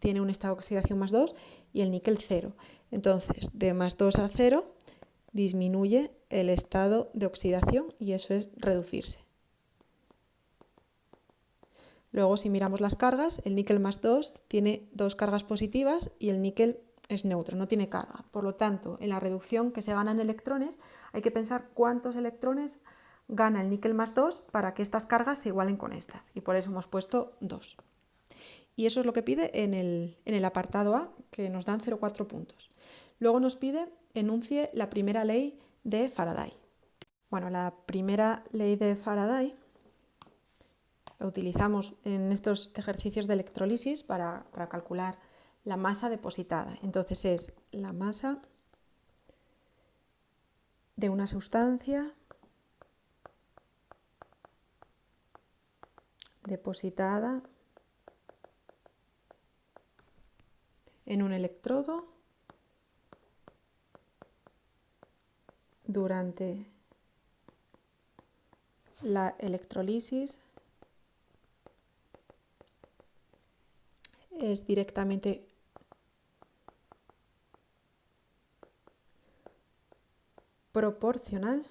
tiene un estado de oxidación más 2 y el níquel 0. Entonces, de más 2 a 0 disminuye el estado de oxidación y eso es reducirse. Luego, si miramos las cargas, el níquel más 2 tiene 2 cargas positivas y el níquel es neutro, no tiene carga. Por lo tanto, en la reducción que se ganan electrones, hay que pensar cuántos electrones gana el níquel más 2 para que estas cargas se igualen con estas. Y por eso hemos puesto 2. Y eso es lo que pide en el apartado A, que nos dan 0,4 puntos. Luego nos pide enuncie la primera ley de Faraday. Bueno, la primera ley de Faraday la utilizamos en estos ejercicios de electrolisis para calcular la masa depositada. Entonces es la masa de una sustancia depositada en un electrodo durante la electrolisis es directamente proporcional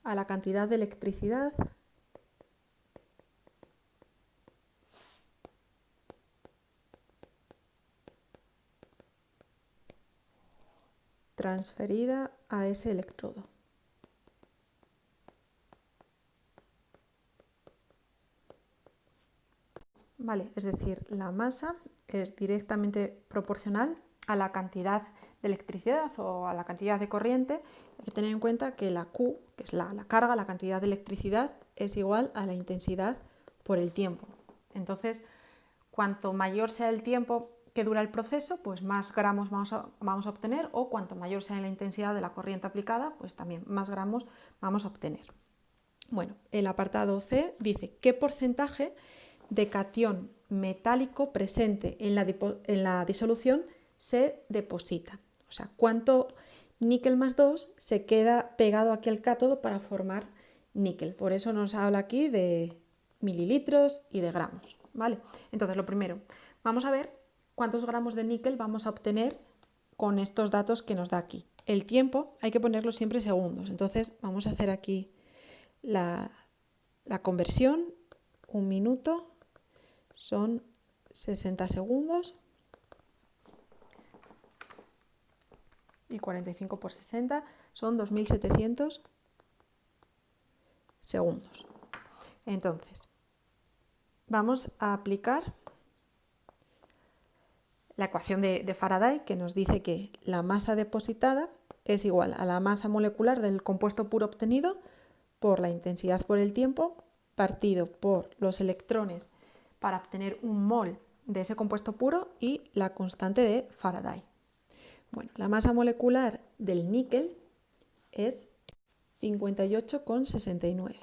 a la cantidad de electricidad transferida a ese electrodo. Vale, es decir, la masa es directamente proporcional a la cantidad de electricidad o a la cantidad de corriente. Hay que tener en cuenta que la Q, que es la carga, la cantidad de electricidad, es igual a la intensidad por el tiempo. Entonces, cuanto mayor sea el tiempo que dura el proceso, pues más gramos vamos a obtener, o cuanto mayor sea la intensidad de la corriente aplicada, pues también más gramos vamos a obtener. Bueno, el apartado C dice qué porcentaje de catión metálico presente en la disolución se deposita. O sea, cuánto níquel más 2 se queda pegado aquí al cátodo para formar níquel. Por eso nos habla aquí de mililitros y de gramos, ¿vale? Entonces, lo primero, vamos a ver cuántos gramos de níquel vamos a obtener con estos datos que nos da aquí. El tiempo hay que ponerlo siempre en segundos. Entonces, vamos a hacer aquí la conversión. 1 minuto son 60 segundos. Y 45 por 60 son 2700 segundos. Entonces, vamos a aplicar la ecuación de Faraday, que nos dice que la masa depositada es igual a la masa molecular del compuesto puro obtenido por la intensidad por el tiempo, partido por los electrones para obtener un mol de ese compuesto puro y la constante de Faraday. Bueno, la masa molecular del níquel es 58,69.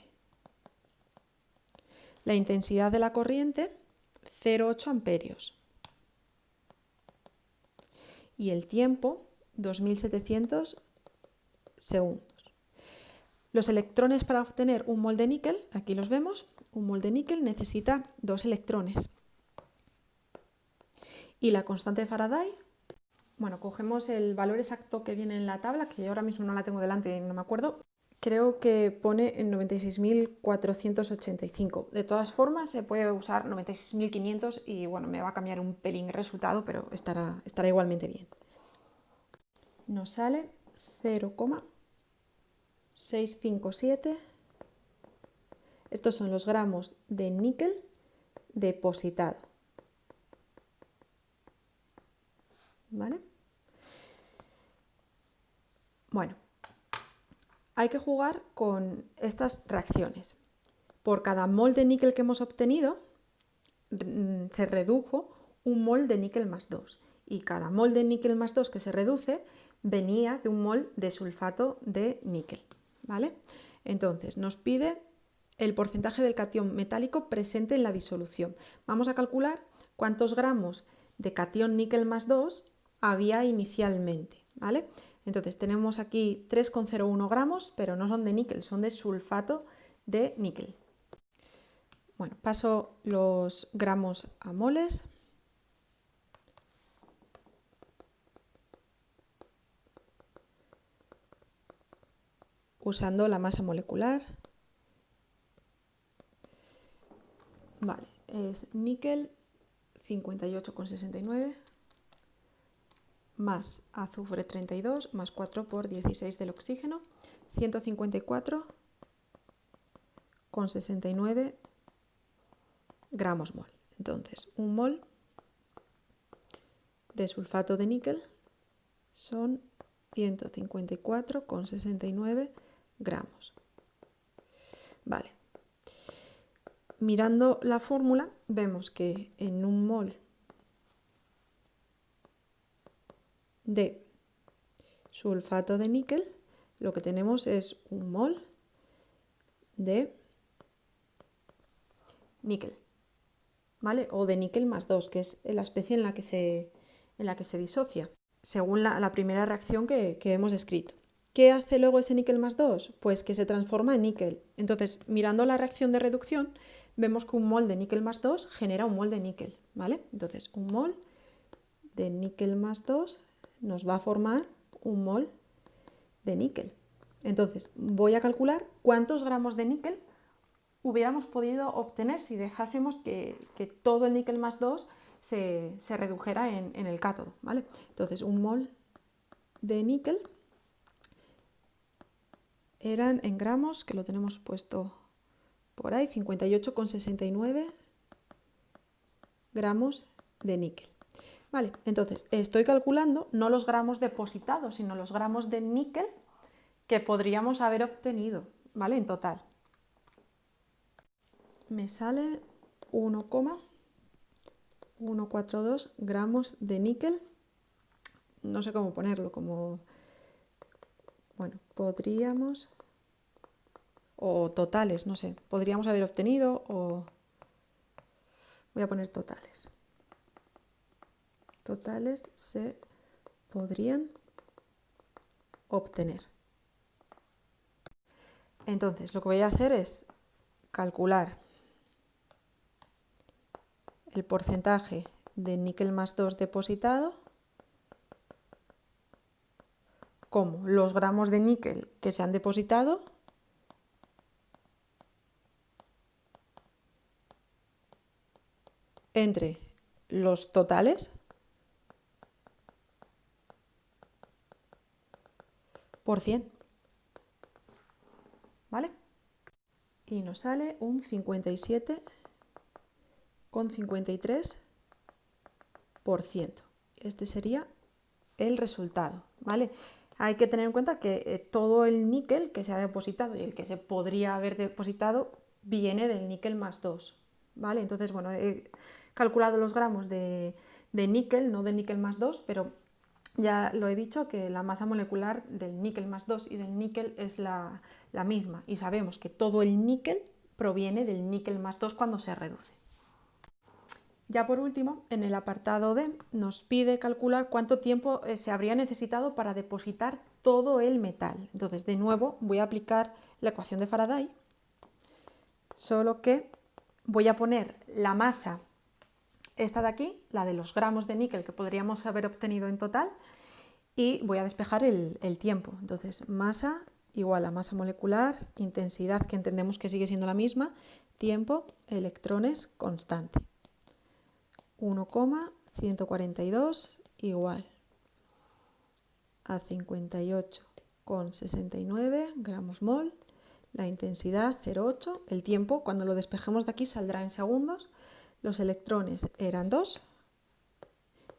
La intensidad de la corriente, 0,8 amperios. Y el tiempo, 2700 segundos. Los electrones para obtener un mol de níquel, aquí los vemos, un mol de níquel necesita 2 electrones. Y la constante de Faraday, bueno, cogemos el valor exacto que viene en la tabla, que ahora mismo no la tengo delante y no me acuerdo. Creo que pone en 96.485. De todas formas, se puede usar 96.500 y bueno, me va a cambiar un pelín el resultado, pero estará igualmente bien. Nos sale 0,657. Estos son los gramos de níquel depositado. ¿Vale? Bueno, hay que jugar con estas reacciones. Por cada mol de níquel que hemos obtenido, se redujo un mol de níquel más 2. Y cada mol de níquel más 2 que se reduce venía de un mol de sulfato de níquel. ¿Vale? Entonces, nos pide el porcentaje del catión metálico presente en la disolución. Vamos a calcular cuántos gramos de catión níquel más 2 había inicialmente. ¿Vale? Entonces tenemos aquí 3,01 gramos, pero no son de níquel, son de sulfato de níquel. Bueno, paso los gramos a moles. Usando la masa molecular. Vale, es níquel 58,69 más azufre 32 más 4 por 16 del oxígeno, 154,69 gramos mol. Entonces, un mol de sulfato de níquel son 154,69 gramos. Vale. Mirando la fórmula, vemos que en un mol de sulfato de níquel, lo que tenemos es un mol de níquel, ¿vale? O de níquel más 2, que es la especie en la que se disocia, según la primera reacción que hemos escrito. ¿Qué hace luego ese níquel más 2? Pues que se transforma en níquel. Entonces, mirando la reacción de reducción, vemos que un mol de níquel más 2 genera un mol de níquel, ¿vale? Entonces, un mol de níquel más 2 nos va a formar un mol de níquel. Entonces, voy a calcular cuántos gramos de níquel hubiéramos podido obtener si dejásemos que todo el níquel más 2 se redujera en el cátodo, ¿vale? Entonces, un mol de níquel eran en gramos, que lo tenemos puesto por ahí, 58,69 gramos de níquel. Vale, entonces estoy calculando no los gramos depositados, sino los gramos de níquel que podríamos haber obtenido, ¿vale? En total. me sale 1,142 gramos de níquel. No sé cómo ponerlo, bueno, podríamos, o totales, no sé, podríamos haber obtenido, o voy a poner totales. Totales se podrían obtener. Entonces, lo que voy a hacer es calcular el porcentaje de níquel más 2 depositado como los gramos de níquel que se han depositado entre los totales por 100. ¿Vale? Y nos sale un 57,53%. Este sería el resultado, ¿vale? Hay que tener en cuenta que todo el níquel que se ha depositado y el que se podría haber depositado viene del níquel más 2, ¿vale? Entonces, bueno, he calculado los gramos de níquel, no de níquel más 2, pero ya lo he dicho que la masa molecular del níquel más 2 y del níquel es la misma, y sabemos que todo el níquel proviene del níquel más 2 cuando se reduce. Ya por último, en el apartado D nos pide calcular cuánto tiempo se habría necesitado para depositar todo el metal. Entonces, de nuevo, voy a aplicar la ecuación de Faraday, solo que voy a poner la masa, esta de aquí, la de los gramos de níquel que podríamos haber obtenido en total, y voy a despejar el tiempo. Entonces, masa igual a masa molecular, intensidad, que entendemos que sigue siendo la misma, tiempo, electrones, constante. 1,142 igual a 58,69 gramos mol, la intensidad 0,8, el tiempo, cuando lo despejemos de aquí saldrá en segundos, los electrones eran 2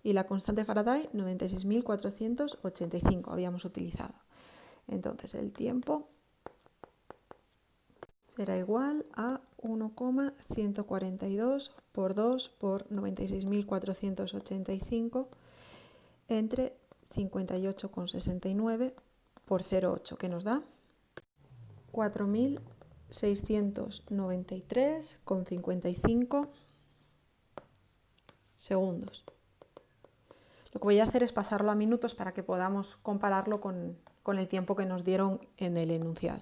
y la constante Faraday 96.485 habíamos utilizado. Entonces el tiempo será igual a 1,142 por 2 por 96.485 entre 58,69 por 0,8, que nos da 4.693,55 segundos. Lo que voy a hacer es pasarlo a minutos para que podamos compararlo con el tiempo que nos dieron en el enunciado.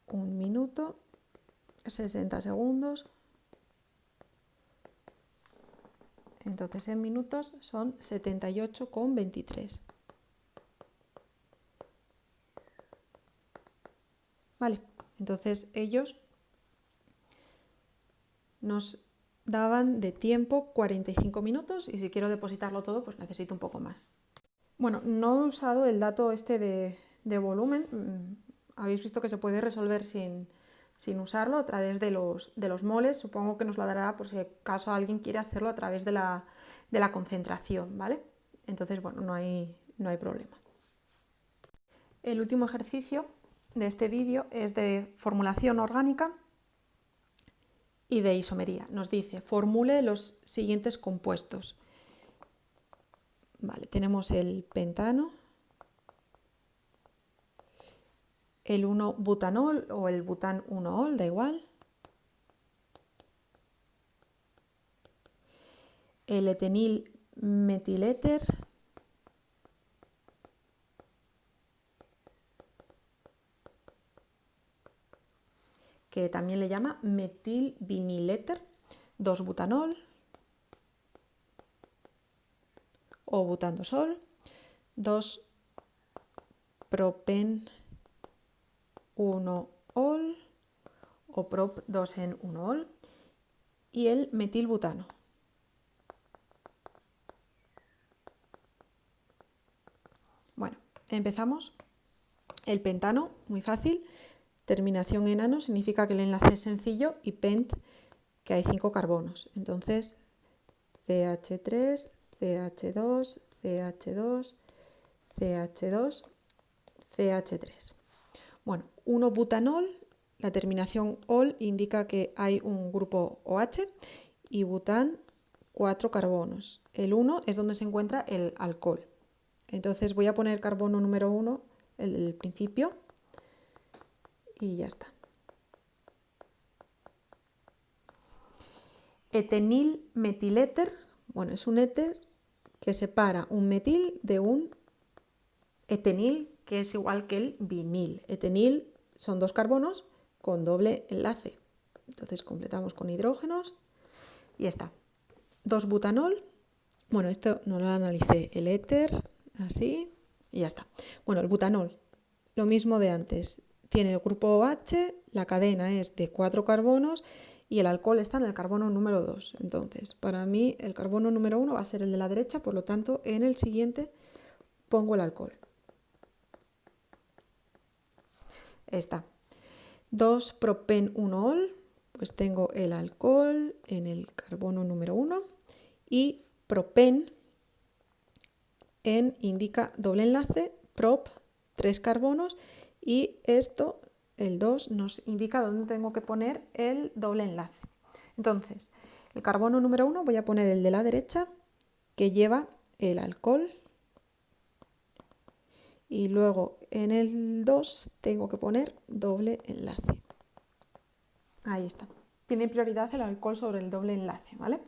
1 minuto, 60 segundos. Entonces en minutos son 78,23. Vale, entonces ellos nos daban de tiempo 45 minutos y si quiero depositarlo todo, pues necesito un poco más. Bueno, no he usado el dato este de volumen. Habéis visto que se puede resolver sin usarlo a través de los moles. Supongo que nos lo dará por si acaso alguien quiere hacerlo a través de la concentración, ¿vale? Entonces, bueno, no hay problema. El último ejercicio de este vídeo es de formulación orgánica y de isomería. Nos dice, formule los siguientes compuestos. Vale, tenemos el pentano, el 1-butanol o el butan 1-ol, da igual, el etenil metiléter, que también le llama metilviniléter, 2-butanol o butandosol, 2-propen 1-ol o prop 2-en-1-ol y el metilbutano. Bueno, empezamos. El pentano, muy fácil. Terminación en ano significa que el enlace es sencillo y pent, que hay 5 carbonos. Entonces, CH3, CH2, CH2, CH2, CH3. Bueno, 1-butanol, la terminación ol indica que hay un grupo OH y bután 4 carbonos. El 1 es donde se encuentra el alcohol. Entonces voy a poner carbono número 1, el principio, y ya está. Etenil metiléter, bueno, es un éter que separa un metil de un etenil, que es igual que el vinil. Etenil son 2 carbonos con doble enlace. Entonces completamos con hidrógenos y ya está. 2-butanol, bueno, esto no lo analicé, el éter, así, y ya está. Bueno, el butanol, lo mismo de antes, tiene el grupo OH, la cadena es de 4 carbonos y el alcohol está en el carbono número 2. Entonces, para mí el carbono número 1 va a ser el de la derecha, por lo tanto, en el siguiente pongo el alcohol. Está. 2-propen-1-ol, pues tengo el alcohol en el carbono número 1 y propen indica doble enlace, prop, 3 carbonos, y esto, el 2, nos indica dónde tengo que poner el doble enlace. Entonces, el carbono número 1 voy a poner el de la derecha, que lleva el alcohol, y luego en el 2 tengo que poner doble enlace. Ahí está. Tiene prioridad el alcohol sobre el doble enlace, ¿vale?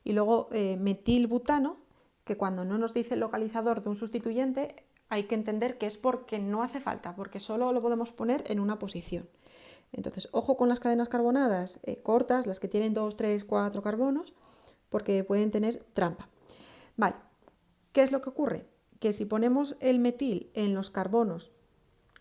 Y luego metilbutano, que cuando no nos dice el localizador de un sustituyente, hay que entender que es porque no hace falta, porque solo lo podemos poner en una posición. Entonces, ojo con las cadenas carbonadas cortas, las que tienen 2, 3, 4 carbonos, porque pueden tener trampa. Vale, ¿qué es lo que ocurre? Que si ponemos el metil en los carbonos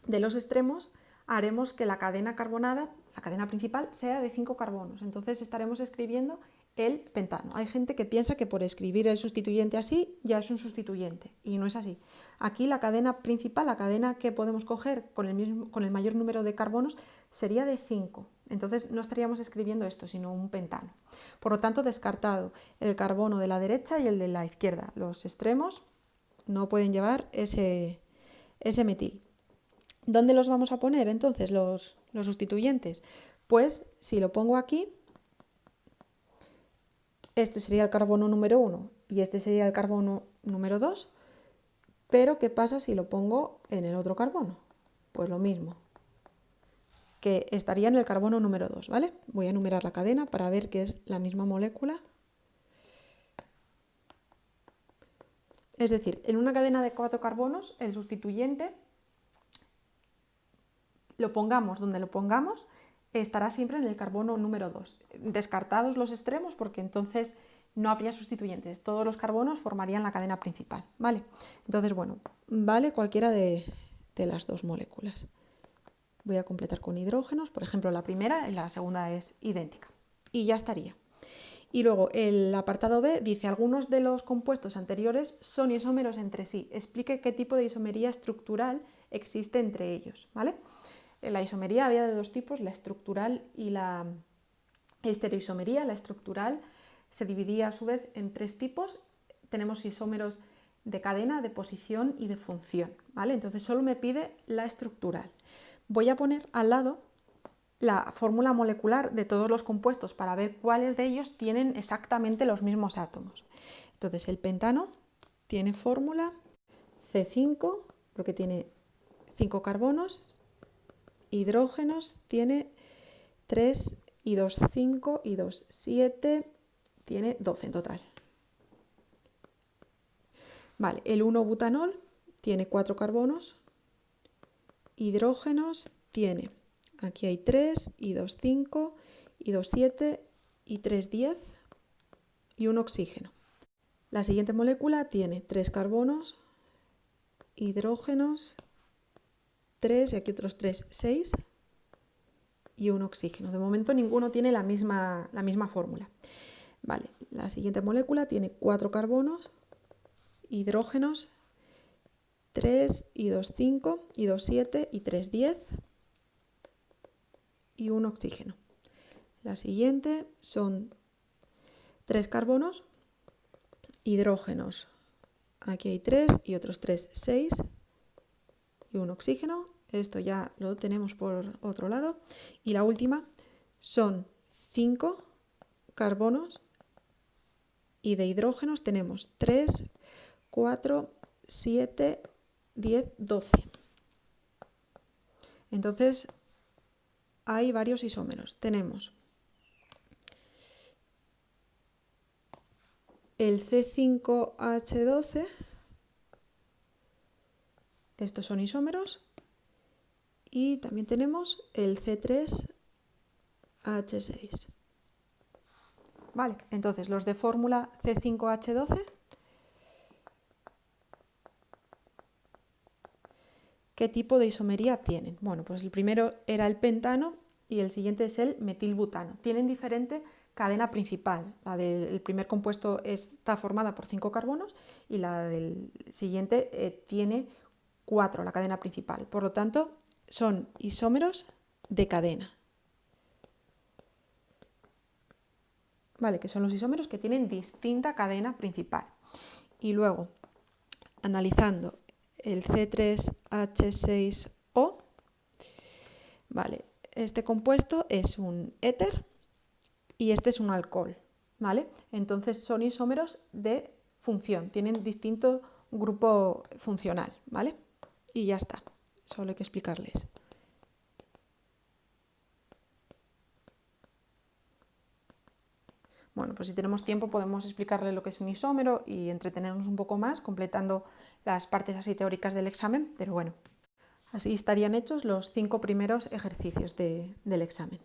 de los extremos, haremos que la cadena carbonada, la cadena principal, sea de 5 carbonos. Entonces estaremos escribiendo el pentano. Hay gente que piensa que por escribir el sustituyente así ya es un sustituyente, y no es así. Aquí la cadena principal, la cadena que podemos coger con el mayor número de carbonos, sería de 5. Entonces no estaríamos escribiendo esto, sino un pentano. Por lo tanto, descartado el carbono de la derecha y el de la izquierda. Los extremos no pueden llevar ese metil. ¿Dónde los vamos a poner entonces los sustituyentes? Pues si lo pongo aquí, este sería el carbono número 1 y este sería el carbono número 2, pero ¿qué pasa si lo pongo en el otro carbono? Pues lo mismo, que estaría en el carbono número 2, ¿vale? Voy a enumerar la cadena para ver que es la misma molécula. Es decir, en una cadena de 4 carbonos, el sustituyente, lo pongamos donde lo pongamos, estará siempre en el carbono número 2. Descartados los extremos, porque entonces no habría sustituyentes. Todos los carbonos formarían la cadena principal, ¿vale? Entonces, bueno, vale cualquiera de las dos moléculas. Voy a completar con hidrógenos, por ejemplo, la primera y la segunda es idéntica. Y ya estaría. Y luego el apartado B dice: algunos de los compuestos anteriores son isómeros entre sí. Explique qué tipo de isomería estructural existe entre ellos, ¿vale? La isomería había de 2 tipos, la estructural y la estereoisomería. La estructural se dividía a su vez en 3 tipos. Tenemos isómeros de cadena, de posición y de función, ¿vale? Entonces solo me pide la estructural. Voy a poner al lado la fórmula molecular de todos los compuestos para ver cuáles de ellos tienen exactamente los mismos átomos. Entonces el pentano tiene fórmula C5 porque tiene 5 carbonos, hidrógenos tiene 3 y 2, 5 y 2, 7, tiene 12 en total. Vale, el 1-butanol tiene 4 carbonos, hidrógenos tiene, aquí hay 3 y 2, 5 y 2, 7 y 3, 10 y un oxígeno. La siguiente molécula tiene 3 carbonos, hidrógenos 3 y aquí otros 3, 6 y un oxígeno. De momento ninguno tiene la misma fórmula. Vale, la siguiente molécula tiene 4 carbonos, hidrógenos 3 y 2, 5 y 2, 7 y 3, 10 y un oxígeno. La siguiente son 3 carbonos, hidrógenos, aquí hay 3 y otros 3, 6 y un oxígeno. esto ya lo tenemos por otro lado. Y la última son 5 carbonos y de hidrógenos tenemos 3, 4, 7, 10, 12. Entonces hay varios isómeros. Tenemos el C5H12, estos son isómeros, y también tenemos el C3H6. Vale, entonces los de fórmula C5H12, ¿qué tipo de isomería tienen? Bueno, pues el primero era el pentano y el siguiente es el metilbutano. Tienen diferente cadena principal. La del primer compuesto está formada por 5 carbonos y la del siguiente tiene 4, la cadena principal. Por lo tanto, son isómeros de cadena. Vale, que son los isómeros que tienen distinta cadena principal. Y luego, analizando el C3H6O, vale, este compuesto es un éter y este es un alcohol, ¿vale? Entonces son isómeros de función, tienen distinto grupo funcional, ¿vale? Y ya está, solo hay que explicarles. Bueno, pues si tenemos tiempo podemos explicarle lo que es un isómero y entretenernos un poco más completando las partes así teóricas del examen, pero bueno, así estarían hechos los 5 primeros ejercicios del examen.